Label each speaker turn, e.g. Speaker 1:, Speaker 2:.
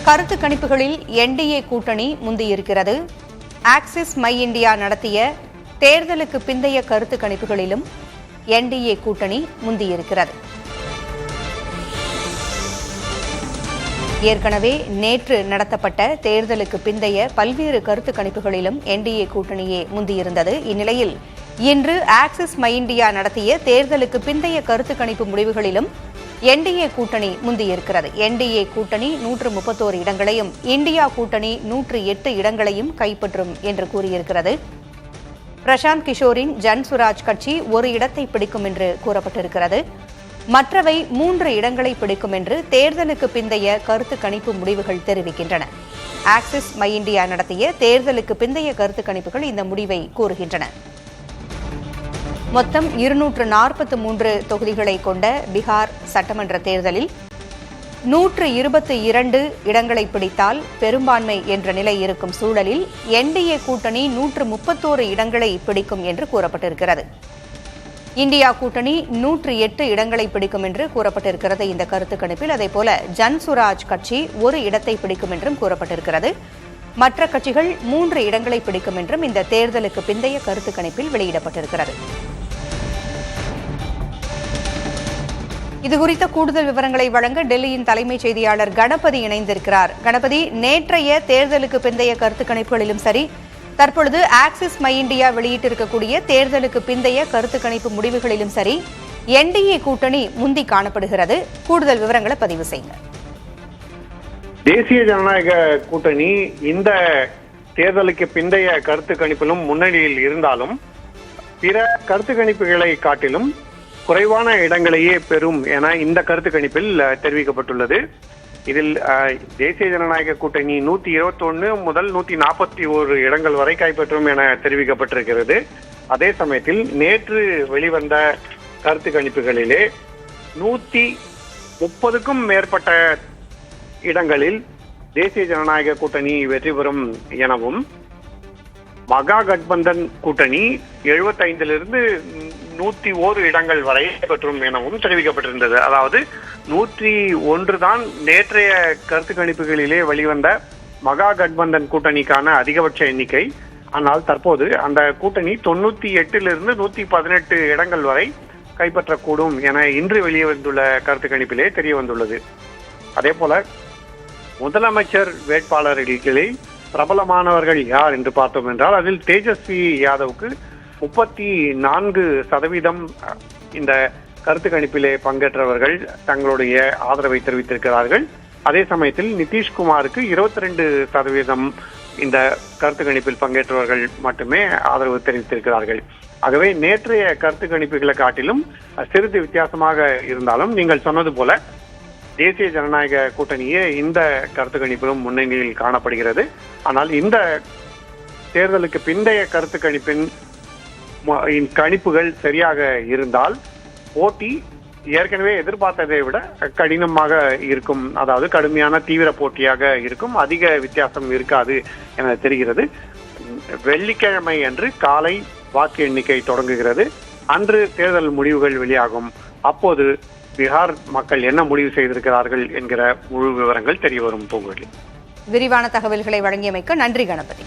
Speaker 1: கருத்து கணிப்புகளில் என்டிஏ கூட்டணி முந்தியிருக்கிறது. Axis my India நடத்திய தேர்தலுக்கு பிந்தைய கருத்து கணிப்புகளிலும் என்டிஏ கூட்டணி முந்தியிருக்கிறது. ஏற்கனவே நேற்று நடத்தப்பட்ட தேர்தலுக்கு பிந்தைய பல்வேறு கருத்து கணிப்புகளிலும் என்டிஏ கூட்டணியே முந்தியிருந்தது. இந்நிலையில் இன்று ஆக்சிஸ் மை இந்தியா நடத்திய தேர்தலுக்கு பிந்தைய கருத்து கணிப்பு முடிவுகளிலும் என்டிஏ கூட்டணி முந்தியிருக்கிறது. என்டிஏ கூட்டணி 131 இடங்களையும் இந்தியா கூட்டணி 108 இடங்களையும் கைப்பற்றும் என்று கூறியிருக்கிறது. பிரசாந்த் கிஷோரின் ஜன்சுராஜ் கட்சி ஒரு இடத்தை பிடிக்கும் என்று கூறப்பட்டிருக்கிறது. மற்றவை 3 இடங்களை பிடிக்கும் என்று தேர்தலுக்கு பிந்தைய கருத்து கணிப்பு முடிவுகள் தெரிவிக்கின்றன. ஆக்சிஸ் மை இந்தியா நடத்திய தேர்தலுக்கு பிந்தைய கருத்து கணிப்புகள் இந்த முடிவை கூறுகின்றன. மொத்தம் 243 தொகுதிகளை கொண்ட பீகார் சட்டமன்ற தேர்தலில் 122 இடங்களை பிடித்தால் பெரும்பான்மை என்ற நிலை இருக்கும் சூழலில் என்டிஏ கூட்டணி 131 இடங்களை பிடிக்கும் என்று கூறப்பட்டிருக்கிறது. இந்தியா கூட்டணி 108 இடங்களை பிடிக்கும் என்று கூறப்பட்டிருக்கிறது இந்த கருத்து கணிப்பில். அதேபோல ஜன்சுராஜ் கட்சி ஒரு இடத்தை பிடிக்கும் என்றும் கூறப்பட்டிருக்கிறது. மற்ற கட்சிகள் 3 இடங்களை பிடிக்கும் என்றும் இந்த தேர்தலுக்கு பிந்தைய கருத்து கணிப்பில் வெளியிடப்பட்டிருக்கிறது. இதுகுறித்த கூடுதல் விவரங்களை வழங்க டெல்லியின் தலைமைச் செய்தியாளர் கணபதி இணைந்திருக்கிறார். கணபதி, நேற்றைய தேர்தலுக்கு பிந்தைய கருத்து கணிப்புகளிலும் சரி, தற்பொழுது ஆக்சிஸ் மை இந்தியா வெளியிட்டிருக்கக்கூடிய தேர்தலுக்கு பிந்தைய கருத்து கணிப்பு முடிவுகளிலும் சரி, என்டிஏ கூட்டணி முந்தி காணப்படுகிறது. கூடுதல் விவரங்களை பதிவு செய்யுங்க.
Speaker 2: தேசிய ஜனநாயக கூட்டணி இந்த தேர்தலுக்கு பிந்தைய கருத்து கணிப்பிலும் முன்னணியில் இருந்தாலும் பிற கருத்து கணிப்புகளை காட்டிலும் குறைவான இடங்களையே பெறும் என இந்த கருத்து கணிப்பில் தெரிவிக்கப்பட்டுள்ளது. இதில் தேசிய ஜனநாயக கூட்டணி 121 முதல் 141 இடங்கள் வரை கைப்பற்றும் என தெரிவிக்கப்பட்டிருக்கிறது. அதே சமயத்தில் நேற்று வெளிவந்த கருத்து கணிப்புகளிலே 130க்கும் மேற்பட்ட இடங்களில் தேசிய ஜனநாயக கூட்டணி வெற்றி பெறும் எனவும், மகா கட்பந்தன் கூட்டணி 75லிருந்து 101 இடங்கள் வரை பெற்றும் எனவும் தெரிவிக்கப்பட்டிருந்தது. அதாவது 101 தான் நேற்றைய கருத்து கணிப்புகளிலே வெளிவந்த மகா கட்பந்தன் கூட்டணிக்கான அதிகபட்ச எண்ணிக்கை. ஆனால் தற்போது அந்த கூட்டணி 98லிருந்து 118 இடங்கள் வரை கைப்பற்றக்கூடும் என இன்று வெளியே வந்துள்ள கருத்து கணிப்பிலே தெரிய வந்துள்ளது. அதே போல முதலமைச்சர் வேட்பாளர்களில் பிரபலமானவர்கள் யார் என்று பார்த்தோம் என்றால் அதில் தேஜஸ்வி யாதவுக்கு 34% இந்த கருத்து கணிப்பிலே பங்கேற்றவர்கள் தங்களுடைய ஆதரவை தெரிவித்திருக்கிறார்கள். அதே சமயத்தில் நிதிஷ்குமாருக்கு 22% இந்த கருத்து கணிப்பில் பங்கேற்றவர்கள் மட்டுமே ஆதரவு தெரிவித்திருக்கிறார்கள். ஆகவே நேற்றைய கருத்து கணிப்புகளை காட்டிலும் சிறிது வித்தியாசமாக இருந்தாலும் நீங்கள் சொன்னது போல தேசிய ஜனநாயக கூட்டணியே இந்த கருத்து கணிப்பிலும் முன்னணியில் காணப்படுகிறது. ஆனால் இந்த தேர்தலுக்கு பிந்தைய கருத்து கணிப்பின் கணிப்புகள் சரியாக இருந்தால் போட்டி ஏற்கனவே எதிர்பார்த்ததை விட கடினமாக இருக்கும். அதாவது கடுமையான தீவிர போட்டியாக இருக்கும். அதிக வித்தியாசம் இருக்காது என தெரிகிறது. வெள்ளிக்கிழமை அன்று காலை வாக்கு எண்ணிக்கை தொடங்குகிறது. அன்று தேர்தல் முடிவுகள் வெளியாகும். அப்போது பீகார் மக்கள் என்ன முடிவு செய்திருக்கிறார்கள் என்கிற முழு விவரங்கள் தெரிய வரும். பூங்குழலி,
Speaker 1: விரிவான தகவல்களை வழங்கியமைக்கு நன்றி கணபதி.